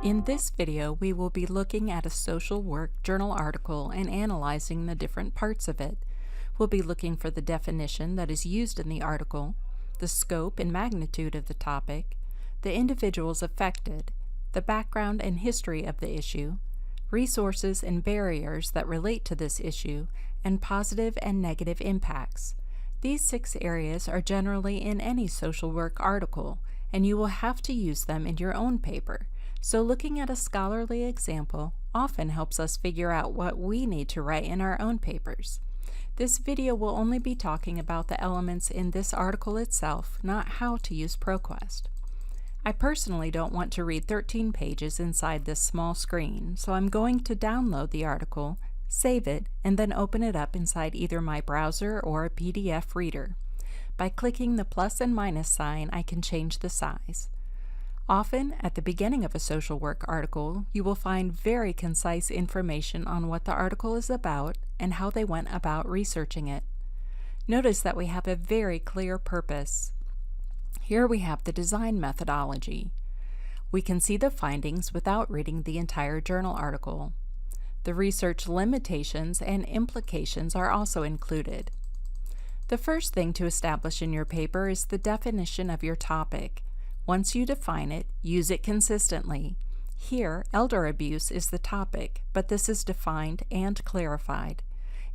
In this video, we will be looking at a social work journal article and analyzing the different parts of it. We'll be looking for the definition that is used in the article, the scope and magnitude of the topic, the individuals affected, the background and history of the issue, resources and barriers that relate to this issue, and positive and negative impacts. These 6 areas are generally in any social work article, and you will have to use them in your own paper. So looking at a scholarly example often helps us figure out what we need to write in our own papers. This video will only be talking about the elements in this article itself, not how to use ProQuest. I personally don't want to read 13 pages inside this small screen, so I'm going to download the article, save it, and then open it up inside either my browser or a PDF reader. By clicking the plus and minus sign, I can change the size. Often, at the beginning of a social work article, you will find very concise information on what the article is about and how they went about researching it. Notice that we have a very clear purpose. Here we have the design methodology. We can see the findings without reading the entire journal article. The research limitations and implications are also included. The first thing to establish in your paper is the definition of your topic. Once you define it, use it consistently. Here, elder abuse is the topic, but this is defined and clarified.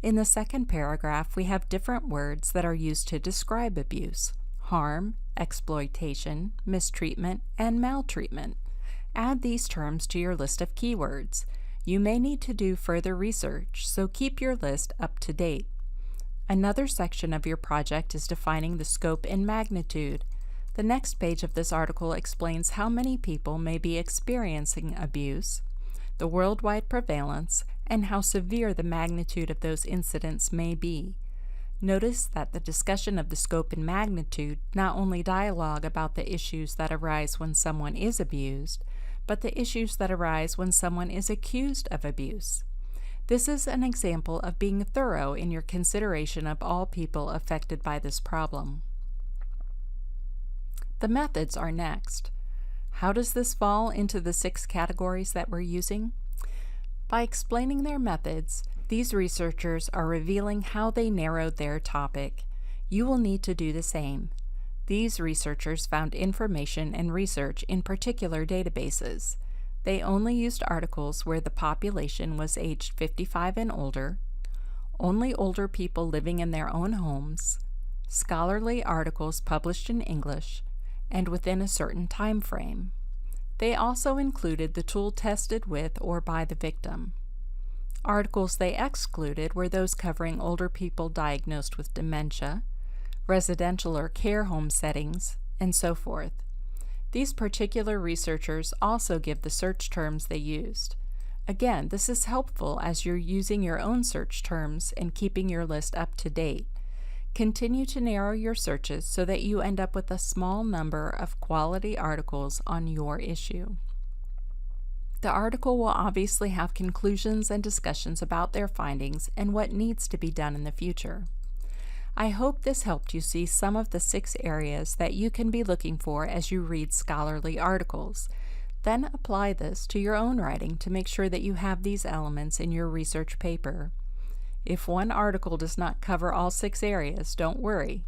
In the second paragraph, we have different words that are used to describe abuse: harm, exploitation, mistreatment, and maltreatment. Add these terms to your list of keywords. You may need to do further research, so keep your list up to date. Another section of your project is defining the scope and magnitude. The next page of this article explains how many people may be experiencing abuse, the worldwide prevalence, and how severe the magnitude of those incidents may be. Notice that the discussion of the scope and magnitude not only dialogue about the issues that arise when someone is abused, but the issues that arise when someone is accused of abuse. This is an example of being thorough in your consideration of all people affected by this problem. The methods are next. How does this fall into the 6 categories that we're using? By explaining their methods, these researchers are revealing how they narrowed their topic. You will need to do the same. These researchers found information and research in particular databases. They only used articles where the population was aged 55 and older, only older people living in their own homes, scholarly articles published in English, and within a certain time frame. They also included the tool tested with or by the victim. Articles they excluded were those covering older people diagnosed with dementia, residential or care home settings, and so forth. These particular researchers also give the search terms they used. Again, this is helpful as you're using your own search terms and keeping your list up to date. Continue to narrow your searches so that you end up with a small number of quality articles on your issue. The article will obviously have conclusions and discussions about their findings and what needs to be done in the future. I hope this helped you see some of the 6 areas that you can be looking for as you read scholarly articles. Then apply this to your own writing to make sure that you have these elements in your research paper. If one article does not cover all 6 areas, don't worry.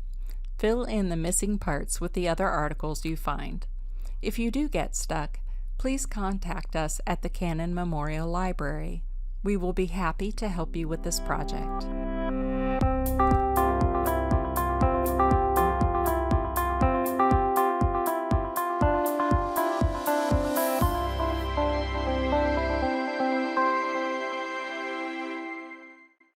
Fill in the missing parts with the other articles you find. If you do get stuck, please contact us at the Cannon Memorial Library. We will be happy to help you with this project.